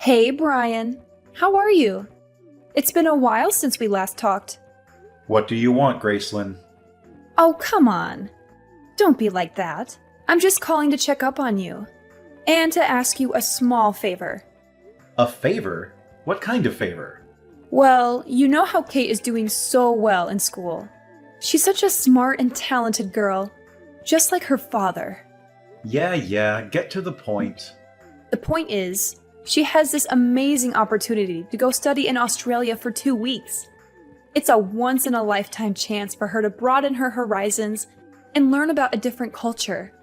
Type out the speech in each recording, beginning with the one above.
Hey, Brian. How are you? It's been a while since we last talked. What do you want, Gracelyn? Oh, come on. Don't be like that. I'm just calling to check up on you. And to ask you a small favor. A favor? What kind of favor? Well, you know how Kate is doing so well in school. She's such a smart and talented girl, just like her father. Yeah, get to the point. The point is, she has this amazing opportunity to go study in Australia for 2 weeks. It's a once-in-a-lifetime chance for her to broaden her horizons and learn about a different culture.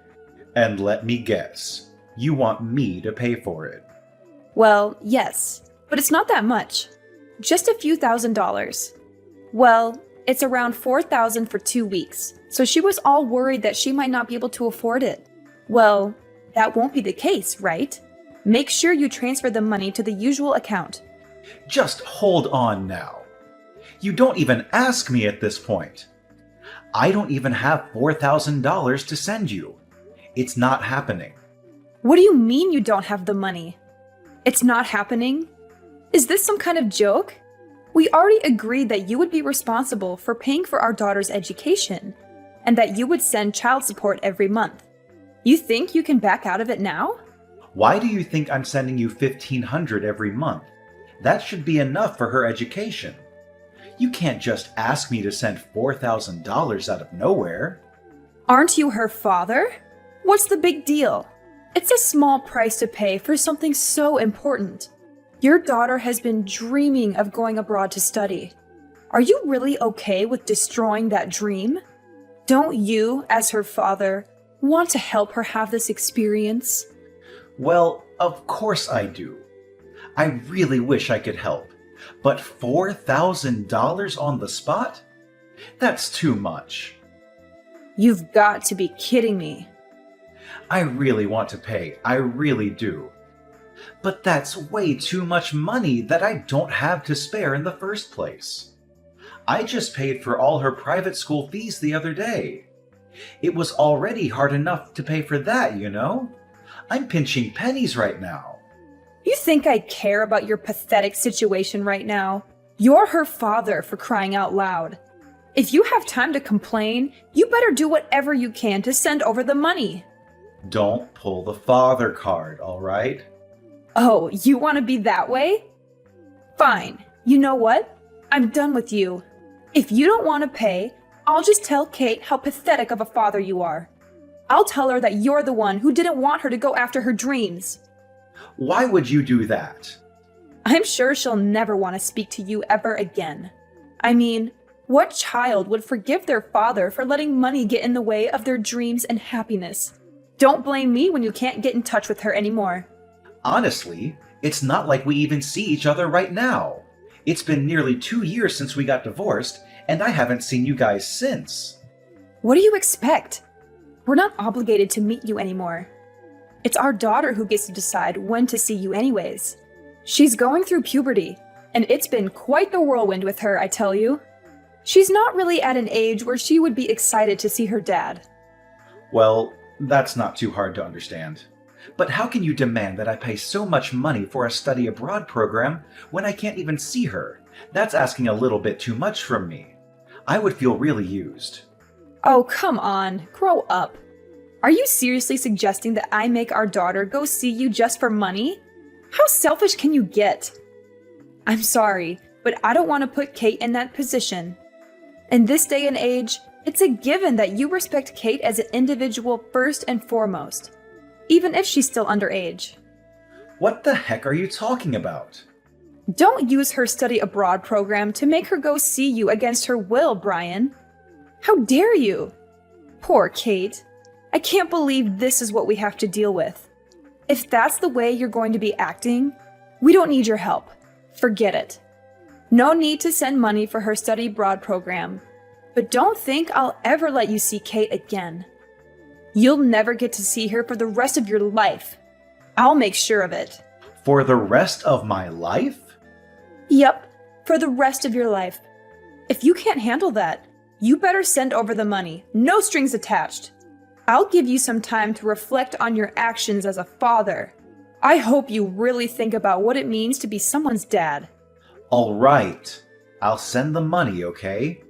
And let me guess, you want me to pay for it. Well, yes, but it's not that much. Just a few $1,000s. Well, it's around $4,000 for 2 weeks, so she was all worried that she might not be able to afford it. Well, that won't be the case, right? Make sure you transfer the money to the usual account. Just hold on now. You don't even ask me at this point. I don't even have $4,000 to send you. It's not happening. What do you mean you don't have the money? It's not happening? Is this some kind of joke? We already agreed that you would be responsible for paying for our daughter's education, and that you would send child support every month. You think you can back out of it now? Why do you think I'm sending you $1,500 every month? That should be enough for her education. You can't just ask me to send $4,000 out of nowhere. Aren't you her father? What's the big deal? It's a small price to pay for something so important. Your daughter has been dreaming of going abroad to study. Are you really okay with destroying that dream? Don't you, as her father, want to help her have this experience? Well, of course I do. I really wish I could help. But $4,000 on the spot? That's too much. You've got to be kidding me. I really want to pay, I really do. But that's way too much money that I don't have to spare in the first place. I just paid for all her private school fees the other day. It was already hard enough to pay for that, you know? I'm pinching pennies right now. You think I care about your pathetic situation right now? You're her father, for crying out loud. If you have time to complain, you better do whatever you can to send over the money. Don't pull the father card, all right? Oh, you want to be that way? Fine. You know what? I'm done with you. If you don't want to pay, I'll just tell Kate how pathetic of a father you are. I'll tell her that you're the one who didn't want her to go after her dreams. Why would you do that? I'm sure she'll never want to speak to you ever again. I mean, what child would forgive their father for letting money get in the way of their dreams and happiness? Don't blame me when you can't get in touch with her anymore. Honestly, it's not like we even see each other right now. It's been nearly 2 years since we got divorced, and I haven't seen you guys since. What do you expect? We're not obligated to meet you anymore. It's our daughter who gets to decide when to see you anyways. She's going through puberty, and it's been quite the whirlwind with her, I tell you. She's not really at an age where she would be excited to see her dad. Well, that's not too hard to understand. But how can you demand that I pay so much money for a study abroad program when I can't even see her? That's asking a little bit too much from me. I would feel really used. Oh, come on, grow up. Are you seriously suggesting that I make our daughter go see you just for money? How selfish can you get? I'm sorry, but I don't want to put Kate in that position. In this day and age, it's a given that you respect Kate as an individual first and foremost, even if she's still underage. What the heck are you talking about? Don't use her study abroad program to make her go see you against her will, Brian. How dare you? Poor Kate. I can't believe this is what we have to deal with. If that's the way you're going to be acting, we don't need your help. Forget it. No need to send money for her study abroad program. But don't think I'll ever let you see Kate again. You'll never get to see her for the rest of your life. I'll make sure of it. For the rest of my life? Yep, for the rest of your life. If you can't handle that, you better send over the money, no strings attached. I'll give you some time to reflect on your actions as a father. I hope you really think about what it means to be someone's dad. All right. I'll send the money, okay?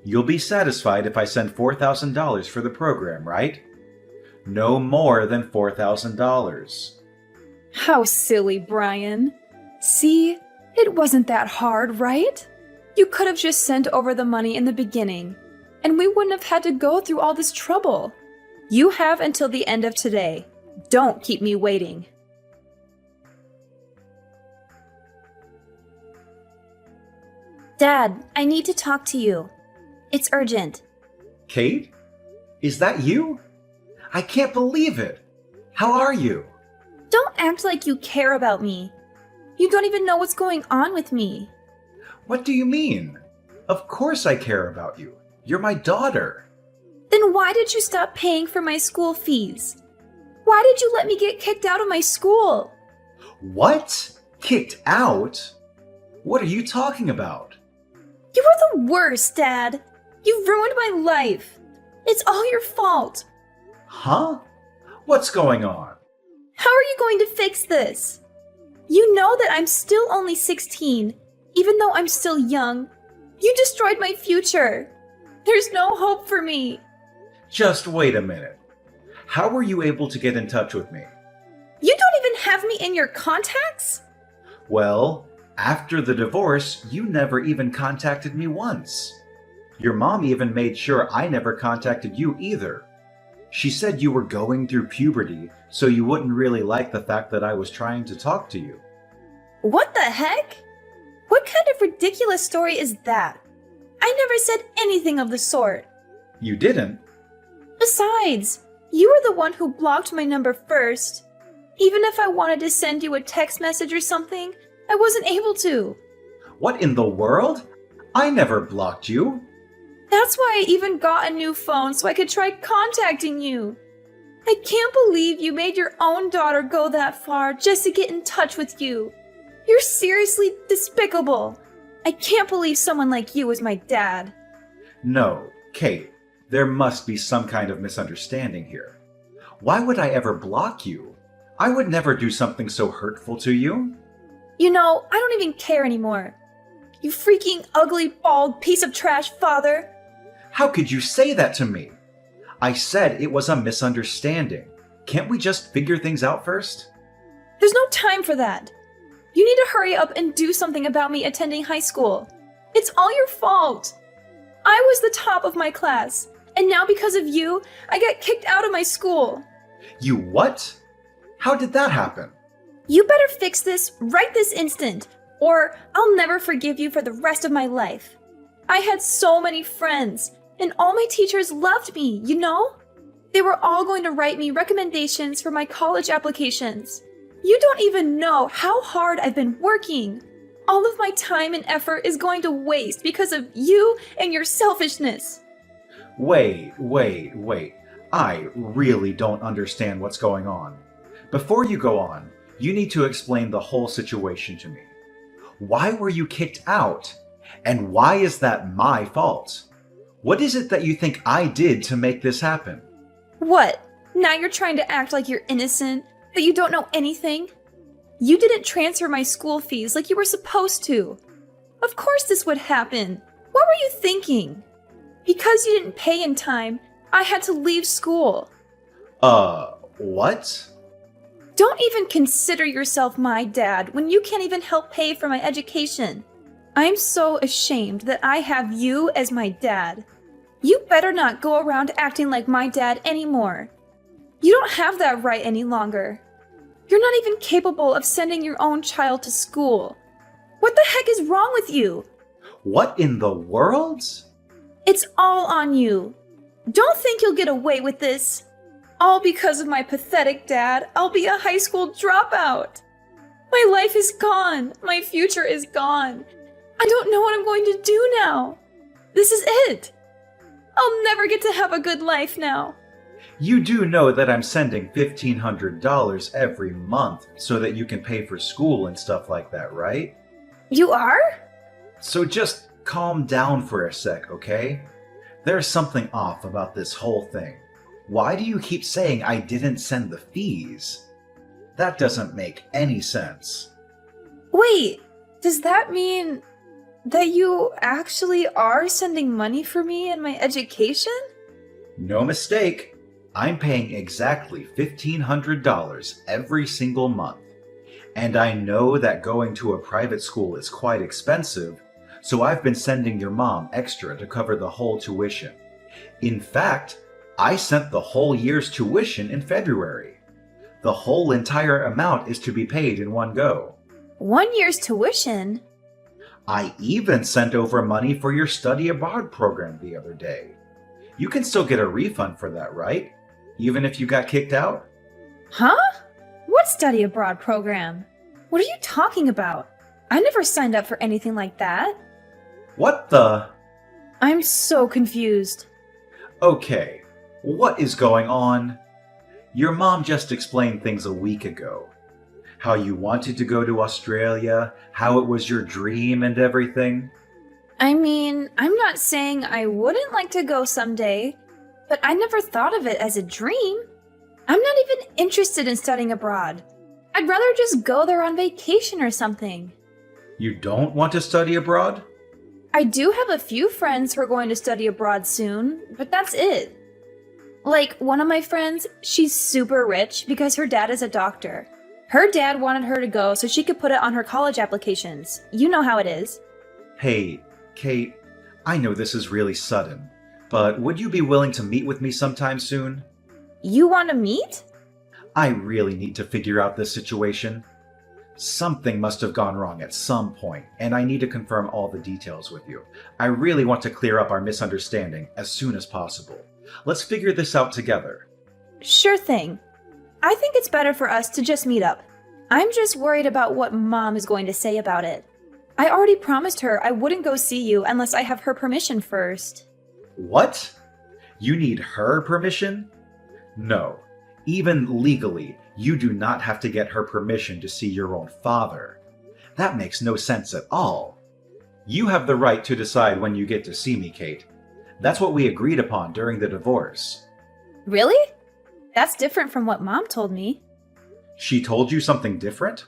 You'll be satisfied if I send $4,000 for the program, right? No more than $4,000. How silly, Brian. See, it wasn't that hard, right? You could have just sent over the money in the beginning, and we wouldn't have had to go through all this trouble. You have until the end of today. Don't keep me waiting. Dad, I need to talk to you. It's urgent. Kate? Is that you? I can't believe it. How are you? Don't act like you care about me. You don't even know what's going on with me. What do you mean? Of course I care about you. You're my daughter. Then why did you stop paying for my school fees? Why did you let me get kicked out of my school? What? Kicked out? What are you talking about? You were the worst, Dad. You ruined my life. It's all your fault. Huh? What's going on? How are you going to fix this? You know that I'm still only 16, even though I'm still young. You destroyed my future. There's no hope for me. Just wait a minute. How were you able to get in touch with me? You don't even have me in your contacts? Well, after the divorce, you never even contacted me once. Your mom even made sure I never contacted you either. She said you were going through puberty, so you wouldn't really like the fact that I was trying to talk to you. What the heck? What kind of ridiculous story is that? I never said anything of the sort. You didn't? Besides, you were the one who blocked my number first. Even if I wanted to send you a text message or something, I wasn't able to. What in the world? I never blocked you. That's why I even got a new phone so I could try contacting you. I can't believe you made your own daughter go that far just to get in touch with you. You're seriously despicable. I can't believe someone like you is my dad. No, Kate, there must be some kind of misunderstanding here. Why would I ever block you? I would never do something so hurtful to you. You know, I don't even care anymore. You freaking ugly, bald piece of trash, father. How could you say that to me? I said it was a misunderstanding. Can't we just figure things out first? There's no time for that. You need to hurry up and do something about me attending high school. It's all your fault. I was the top of my class, and now because of you, I got kicked out of my school. You what? How did that happen? You better fix this right this instant, or I'll never forgive you for the rest of my life. I had so many friends, and all my teachers loved me, you know? They were all going to write me recommendations for my college applications. You don't even know how hard I've been working. All of my time and effort is going to waste because of you and your selfishness. Wait. I really don't understand what's going on. Before you go on, you need to explain the whole situation to me. Why were you kicked out? And why is that my fault? What is it that you think I did to make this happen? What? Now you're trying to act like you're innocent, that you don't know anything? You didn't transfer my school fees like you were supposed to. Of course this would happen. What were you thinking? Because you didn't pay in time, I had to leave school. What? Don't even consider yourself my dad when you can't even help pay for my education. I'm so ashamed that I have you as my dad. You better not go around acting like my dad anymore. You don't have that right any longer. You're not even capable of sending your own child to school. What the heck is wrong with you? What in the world? It's all on you. Don't think you'll get away with this. All because of my pathetic dad, I'll be a high school dropout. My life is gone. My future is gone. I don't know what I'm going to do now. This is it. I'll never get to have a good life now. You do know that I'm sending $1,500 every month so that you can pay for school and stuff like that, right? You are? So just calm down for a sec, okay? There's something off about this whole thing. Why do you keep saying I didn't send the fees? That doesn't make any sense. Wait, does that mean that you actually are sending money for me and my education? No mistake. I'm paying exactly $1,500 every single month. And I know that going to a private school is quite expensive, so I've been sending your mom extra to cover the whole tuition. In fact, I sent the whole year's tuition in February. The whole entire amount is to be paid in one go. 1 year's tuition? I even sent over money for your study abroad program the other day. You can still get a refund for that, right? Even if you got kicked out? Huh? What study abroad program? What are you talking about? I never signed up for anything like that. What the? I'm so confused. Okay, what is going on? Your mom just explained things a week ago. How you wanted to go to Australia, how it was your dream and everything. I mean, I'm not saying I wouldn't like to go someday, but I never thought of it as a dream. I'm not even interested in studying abroad. I'd rather just go there on vacation or something. You don't want to study abroad? I do have a few friends who are going to study abroad soon, but that's it. Like, one of my friends, she's super rich because her dad is a doctor. Her dad wanted her to go so she could put it on her college applications. You know how it is. Hey, Kate, I know this is really sudden, but would you be willing to meet with me sometime soon? You want to meet? I really need to figure out this situation. Something must have gone wrong at some point, and I need to confirm all the details with you. I really want to clear up our misunderstanding as soon as possible. Let's figure this out together. Sure thing. I think it's better for us to just meet up. I'm just worried about what Mom is going to say about it. I already promised her I wouldn't go see you unless I have her permission first. What? You need her permission? No. Even legally, you do not have to get her permission to see your own father. That makes no sense at all. You have the right to decide when you get to see me, Kate. That's what we agreed upon during the divorce. Really? That's different from what Mom told me. She told you something different?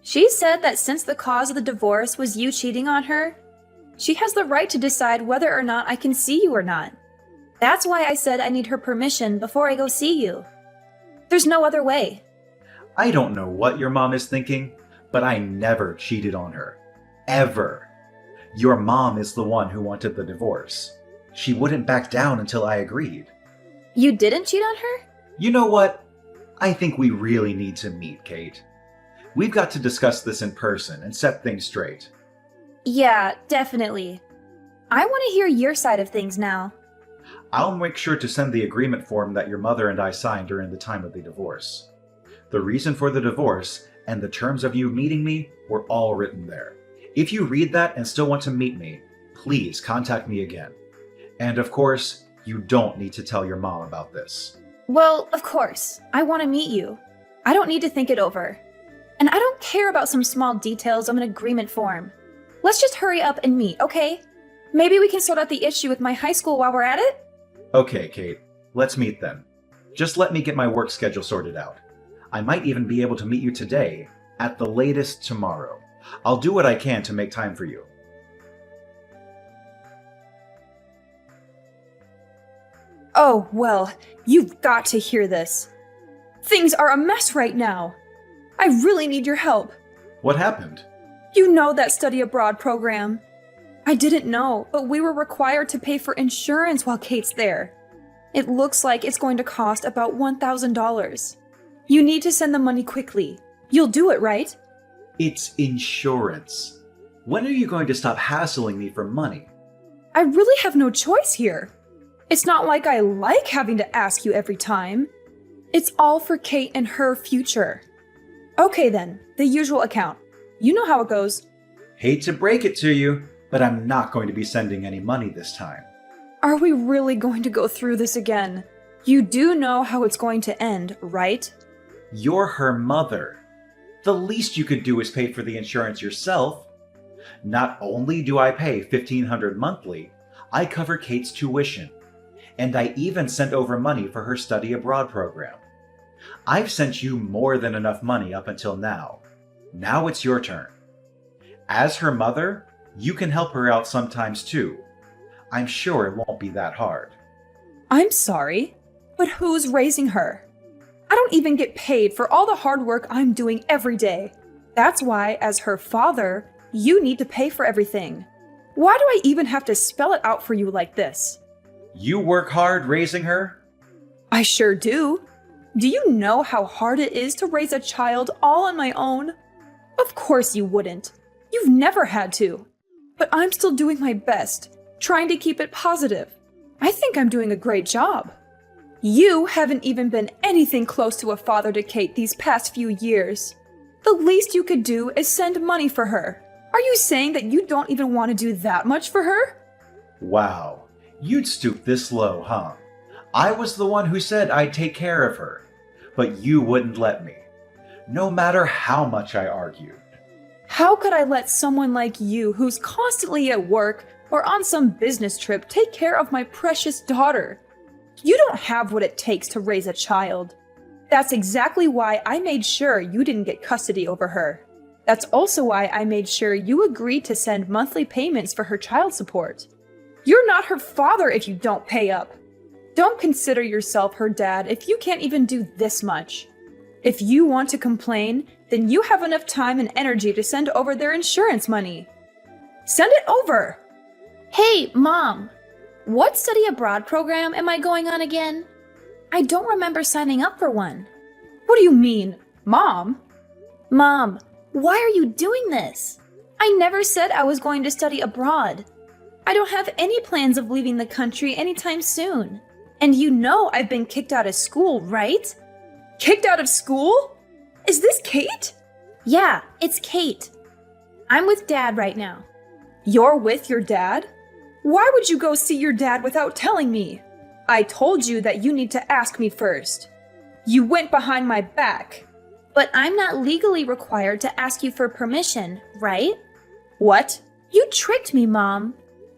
She said that since the cause of the divorce was you cheating on her, she has the right to decide whether or not I can see you or not. That's why I said I need her permission before I go see you. There's no other way. I don't know what your mom is thinking, but I never cheated on her. Ever. Your mom is the one who wanted the divorce. She wouldn't back down until I agreed. You didn't cheat on her? You know what? I think we really need to meet, Kate. We've got to discuss this in person and set things straight. Yeah, definitely. I want to hear your side of things now. I'll make sure to send the agreement form that your mother and I signed during the time of the divorce. The reason for the divorce and the terms of you meeting me were all written there. If you read that and still want to meet me, please contact me again. And of course, you don't need to tell your mom about this. Well, of course. I want to meet you. I don't need to think it over. And I don't care about some small details of an agreement form. Let's just hurry up and meet, okay? Maybe we can sort out the issue with my high school while we're at it? Okay, Kate. Let's meet then. Just let me get my work schedule sorted out. I might even be able to meet you today, at the latest tomorrow. I'll do what I can to make time for you. Oh, well, you've got to hear this. Things are a mess right now. I really need your help. What happened? You know that study abroad program. I didn't know, but we were required to pay for insurance while Kate's there. It looks like it's going to cost about $1,000. You need to send the money quickly. You'll do it, right? It's insurance. When are you going to stop hassling me for money? I really have no choice here. It's not like I like having to ask you every time. It's all for Kate and her future. Okay then, the usual account. You know how it goes. Hate to break it to you, but I'm not going to be sending any money this time. Are we really going to go through this again? You do know how it's going to end, right? You're her mother. The least you could do is pay for the insurance yourself. Not only do I pay $1,500 monthly, I cover Kate's tuition. And I even sent over money for her study abroad program. I've sent you more than enough money up until now. Now it's your turn. As her mother, you can help her out sometimes too. I'm sure it won't be that hard. I'm sorry, but who's raising her? I don't even get paid for all the hard work I'm doing every day. That's why, as her father, you need to pay for everything. Why do I even have to spell it out for you like this? You work hard raising her? I sure do. Do you know how hard it is to raise a child all on my own? Of course you wouldn't. You've never had to. But I'm still doing my best, trying to keep it positive. I think I'm doing a great job. You haven't even been anything close to a father to Kate these past few years. The least you could do is send money for her. Are you saying that you don't even want to do that much for her? Wow, you'd stoop this low, huh? I was the one who said I'd take care of her, but you wouldn't let me, no matter how much I argued. How could I let someone like you, who's constantly at work or on some business trip, take care of my precious daughter? You don't have what it takes to raise a child. That's exactly why I made sure you didn't get custody over her. That's also why I made sure you agreed to send monthly payments for her child support. You're not her father if you don't pay up. Don't consider yourself her dad if you can't even do this much. If you want to complain, then you have enough time and energy to send over their insurance money. Send it over! Hey, Mom! What study abroad program am I going on again? I don't remember signing up for one. What do you mean, Mom? Mom, why are you doing this? I never said I was going to study abroad. I don't have any plans of leaving the country anytime soon. And you know I've been kicked out of school, right? Kicked out of school? Is this Kate? Yeah, it's Kate. I'm with Dad right now. You're with your dad? Why would you go see your dad without telling me? I told you that you need to ask me first. You went behind my back. But I'm not legally required to ask you for permission, right? What? You tricked me, Mom.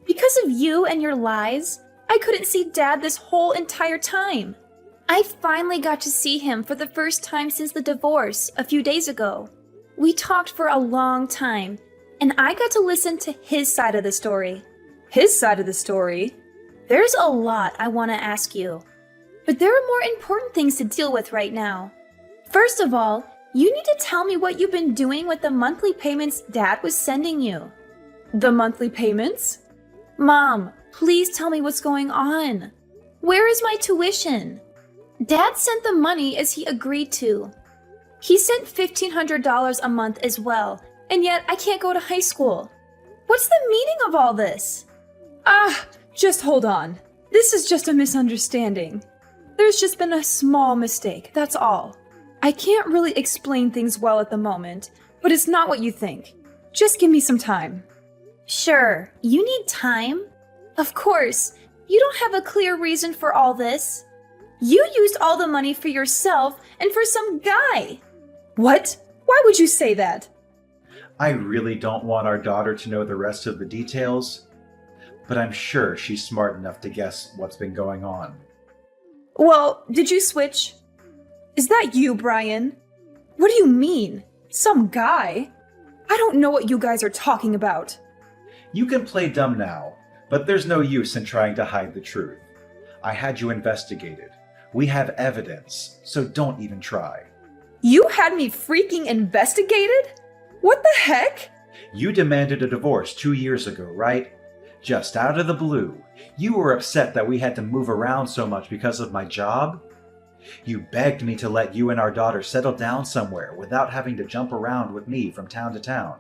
Because of you and your lies, I couldn't see Dad this whole entire time. I finally got to see him for the first time since the divorce a few days ago. We talked for a long time, and I got to listen to his side of the story. His side of the story? There's a lot I want to ask you, but there are more important things to deal with right now. First of all, you need to tell me what you've been doing with the monthly payments Dad was sending you. The monthly payments? Mom, please tell me what's going on. Where is my tuition? Dad sent the money as he agreed to. He sent $1,500 a month as well, and yet I can't go to high school. What's the meaning of all this? Just hold on. This is just a misunderstanding. There's just been a small mistake, that's all. I can't really explain things well at the moment, but it's not what you think. Just give me some time. Sure, you need time. Of course, you don't have a clear reason for all this. You used all the money for yourself and for some guy. What? Why would you say that? I really don't want our daughter to know the rest of the details, but I'm sure she's smart enough to guess what's been going on. Well, did you switch? Is that you, Brian? What do you mean? Some guy? I don't know what you guys are talking about. You can play dumb now, but there's no use in trying to hide the truth. I had you investigated. We have evidence, so don't even try. You had me freaking investigated? What the heck? You demanded a divorce 2 years ago, right? Just out of the blue. You were upset that we had to move around so much because of my job? You begged me to let you and our daughter settle down somewhere without having to jump around with me from town to town.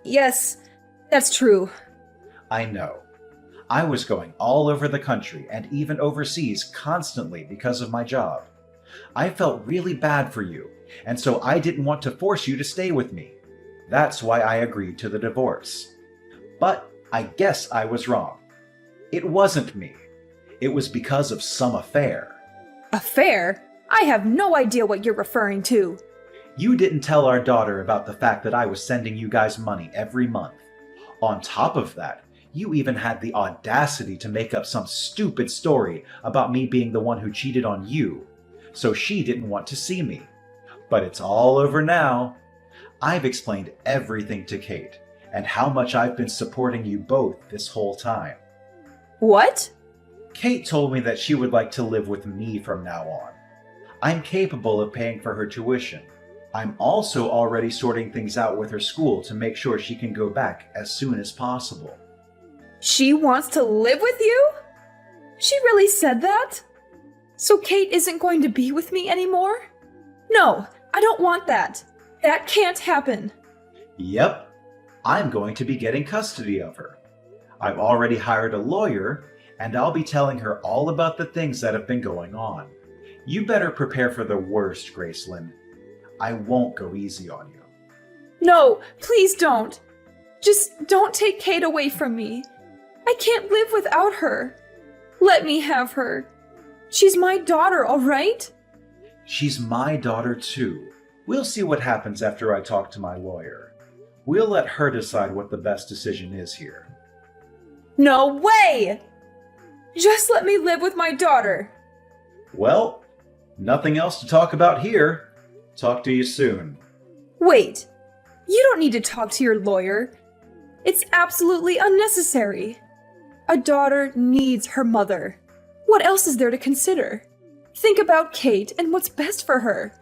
Yes, that's true. I know. I was going all over the country and even overseas constantly because of my job. I felt really bad for you, and so I didn't want to force you to stay with me. That's why I agreed to the divorce. But I guess I was wrong. It wasn't me. It was because of some affair. Affair? I have no idea what you're referring to. You didn't tell our daughter about the fact that I was sending you guys money every month. On top of that, you even had the audacity to make up some stupid story about me being the one who cheated on you. so she didn't want to see me. But it's all over now. I've explained everything to Kate, and how much I've been supporting you both this whole time. What? Kate told me that she would like to live with me from now on. I'm capable of paying for her tuition. I'm also already sorting things out with her school to make sure she can go back as soon as possible. She wants to live with you? She really said that? So Kate isn't going to be with me anymore? No, I don't want that. That can't happen. Yep, I'm going to be getting custody of her. I've already hired a lawyer, and I'll be telling her all about the things that have been going on. You better prepare for the worst, Gracelyn. I won't go easy on you. No, please don't. Just don't take Kate away from me. I can't live without her. Let me have her. She's my daughter, all right? She's my daughter too. We'll see what happens after I talk to my lawyer. We'll let her decide what the best decision is here. No way! Just let me live with my daughter. Well, nothing else to talk about here. Talk to you soon. Wait, you don't need to talk to your lawyer. It's absolutely unnecessary. A daughter needs her mother. What else is there to consider? Think about Kate and what's best for her.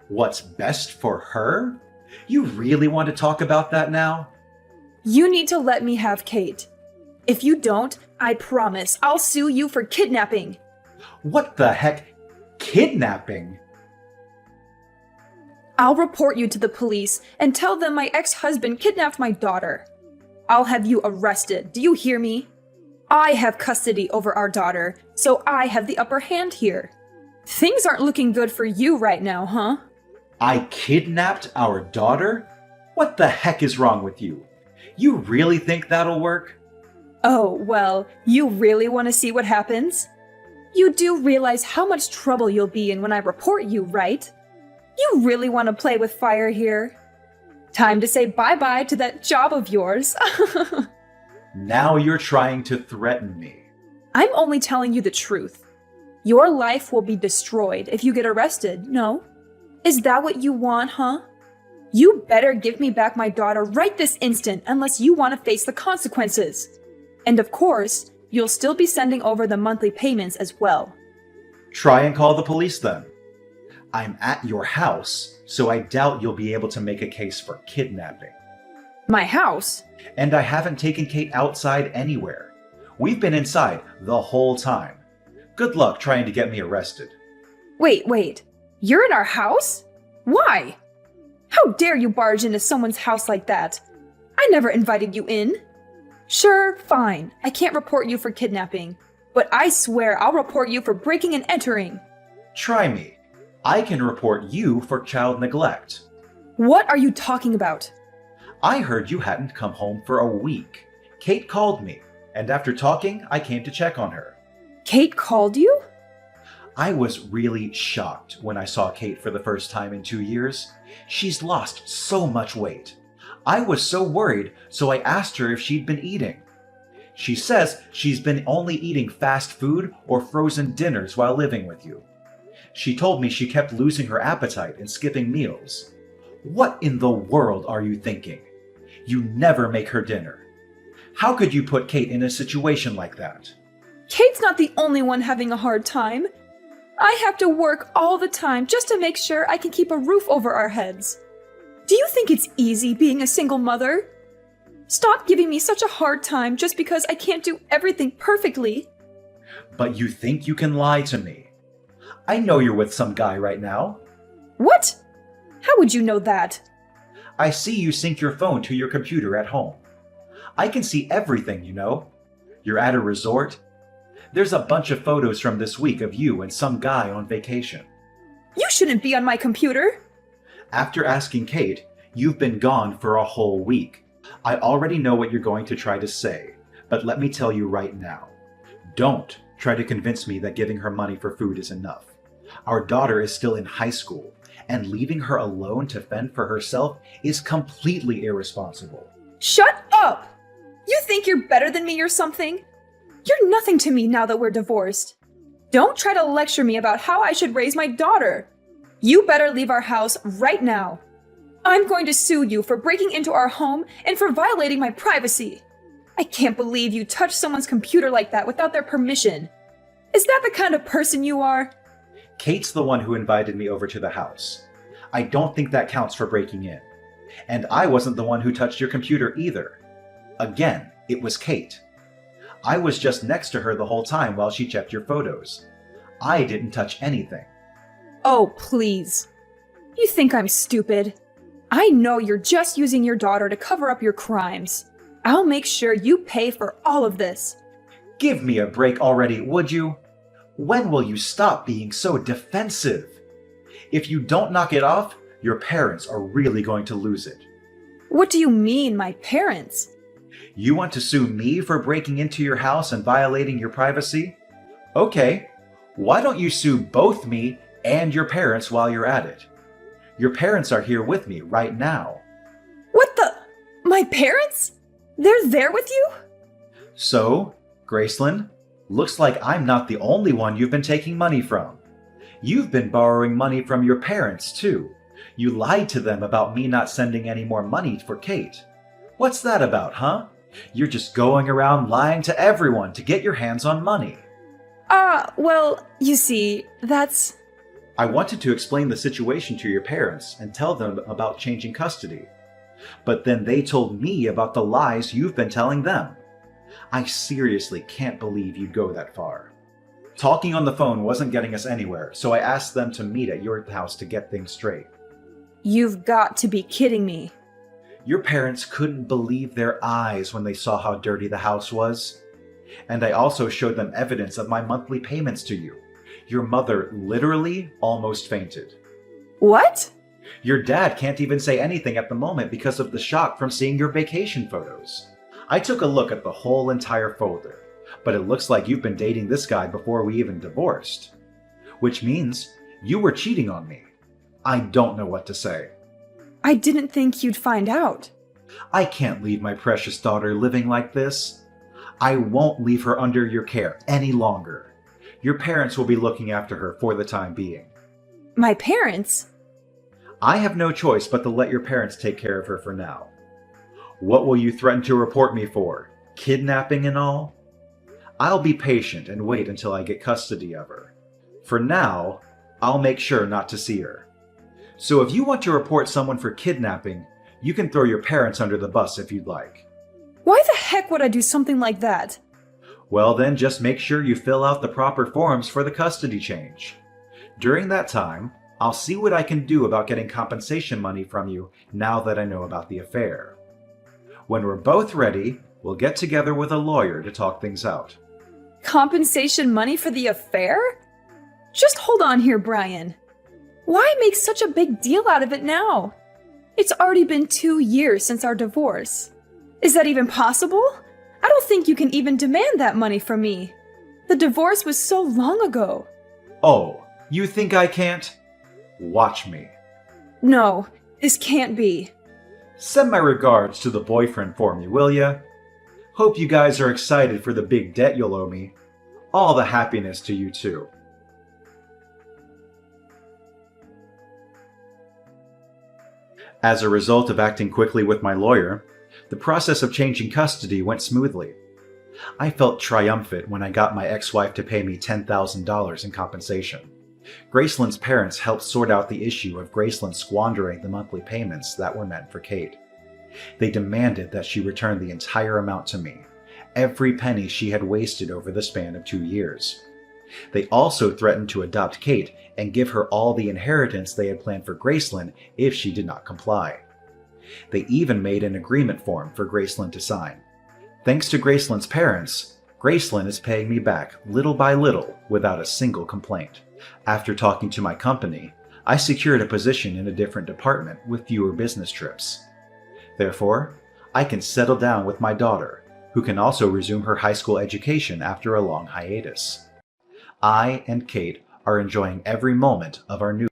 What's best for her? You really want to talk about that now? You need to let me have Kate. If you don't, I promise I'll sue you for kidnapping. What the heck? Kidnapping? I'll report you to the police and tell them my ex-husband kidnapped my daughter. I'll have you arrested. Do you hear me? I have custody over our daughter, so I have the upper hand here. Things aren't looking good for you right now, huh? I kidnapped our daughter? What the heck is wrong with you? You really think that'll work? Oh, well, you really want to see what happens? You do realize how much trouble you'll be in when I report you, right? You really want to play with fire here? Time to say bye-bye to that job of yours. Now you're trying to threaten me. I'm only telling you the truth. Your life will be destroyed if you get arrested, no? Is that what you want, huh? You better give me back my daughter right this instant unless you want to face the consequences. And of course, you'll still be sending over the monthly payments as well. Try and call the police then. I'm at your house, so I doubt you'll be able to make a case for kidnapping. My house? And I haven't taken Kate outside anywhere. We've been inside the whole time. Good luck trying to get me arrested. Wait. You're in our house? Why? How dare you barge into someone's house like that? I never invited you in. Sure, fine. I can't report you for kidnapping. But I swear I'll report you for breaking and entering. Try me. I can report you for child neglect. What are you talking about? I heard you hadn't come home for a week. Kate called me, and after talking, I came to check on her. Kate called you? I was really shocked when I saw Kate for the first time in 2 years. She's lost so much weight. I was so worried, so I asked her if she'd been eating. She says she's been only eating fast food or frozen dinners while living with you. She told me she kept losing her appetite and skipping meals. What in the world are you thinking? You never make her dinner. How could you put Kate in a situation like that? Kate's not the only one having a hard time. I have to work all the time just to make sure I can keep a roof over our heads. Do you think it's easy being a single mother? Stop giving me such a hard time just because I can't do everything perfectly. But you think you can lie to me. I know you're with some guy right now. What? How would you know that? I see you sync your phone to your computer at home. I can see everything, you know. You're at a resort. There's a bunch of photos from this week of you and some guy on vacation. You shouldn't be on my computer. After asking Kate, you've been gone for a whole week. I already know what you're going to try to say, but let me tell you right now. Don't try to convince me that giving her money for food is enough. Our daughter is still in high school, and leaving her alone to fend for herself is completely irresponsible. Shut up! You think you're better than me or something? You're nothing to me now that we're divorced. Don't try to lecture me about how I should raise my daughter. You better leave our house right now. I'm going to sue you for breaking into our home and for violating my privacy. I can't believe you touched someone's computer like that without their permission. Is that the kind of person you are? Kate's the one who invited me over to the house. I don't think that counts for breaking in. And I wasn't the one who touched your computer either. Again, it was Kate. I was just next to her the whole time while she checked your photos. I didn't touch anything. Oh, please. You think I'm stupid? I know you're just using your daughter to cover up your crimes. I'll make sure you pay for all of this. Give me a break already, would you? When will you stop being so defensive? If you don't knock it off, your parents are really going to lose it. What do you mean, my parents? You want to sue me for breaking into your house and violating your privacy? Okay, why don't you sue both me and your parents while you're at it? Your parents are here with me right now. What the? My parents? They're there with you? So, Gracelyn, looks like I'm not the only one you've been taking money from. You've been borrowing money from your parents, too. You lied to them about me not sending any more money for Kate. What's that about, huh? You're just going around lying to everyone to get your hands on money. Well, you see, that's... I wanted to explain the situation to your parents and tell them about changing custody. But then they told me about the lies you've been telling them. I seriously can't believe you'd go that far. Talking on the phone wasn't getting us anywhere, so I asked them to meet at your house to get things straight. You've got to be kidding me. Your parents couldn't believe their eyes when they saw how dirty the house was. And I also showed them evidence of my monthly payments to you. Your mother literally almost fainted. What? Your dad can't even say anything at the moment because of the shock from seeing your vacation photos. I took a look at the whole entire folder, but it looks like you've been dating this guy before we even divorced. Which means you were cheating on me. I don't know what to say. I didn't think you'd find out. I can't leave my precious daughter living like this. I won't leave her under your care any longer. Your parents will be looking after her for the time being. My parents? I have no choice but to let your parents take care of her for now. What will you threaten to report me for? Kidnapping and all? I'll be patient and wait until I get custody of her. For now, I'll make sure not to see her. So if you want to report someone for kidnapping, you can throw your parents under the bus if you'd like. Why the heck would I do something like that? Well then, just make sure you fill out the proper forms for the custody change. During that time, I'll see what I can do about getting compensation money from you now that I know about the affair. When we're both ready, we'll get together with a lawyer to talk things out. Compensation money for the affair? Just hold on here, Brian. Why make such a big deal out of it now? It's already been 2 years since our divorce. Is that even possible? I don't think you can even demand that money from me. The divorce was so long ago. Oh, you think I can't? Watch me. No, this can't be. Send my regards to the boyfriend for me, will ya? Hope you guys are excited for the big debt you'll owe me. All the happiness to you too. As a result of acting quickly with my lawyer, the process of changing custody went smoothly. I felt triumphant when I got my ex-wife to pay me $10,000 in compensation. Gracelyn's parents helped sort out the issue of Gracelyn squandering the monthly payments that were meant for Kate. They demanded that she return the entire amount to me, every penny she had wasted over the span of 2 years. They also threatened to adopt Kate and give her all the inheritance they had planned for Gracelyn if she did not comply. They even made an agreement form for Gracelyn to sign. Thanks to Gracelyn's parents, Gracelyn is paying me back little by little without a single complaint. After talking to my company, I secured a position in a different department with fewer business trips. Therefore, I can settle down with my daughter, who can also resume her high school education after a long hiatus. I and Kate are enjoying every moment of our new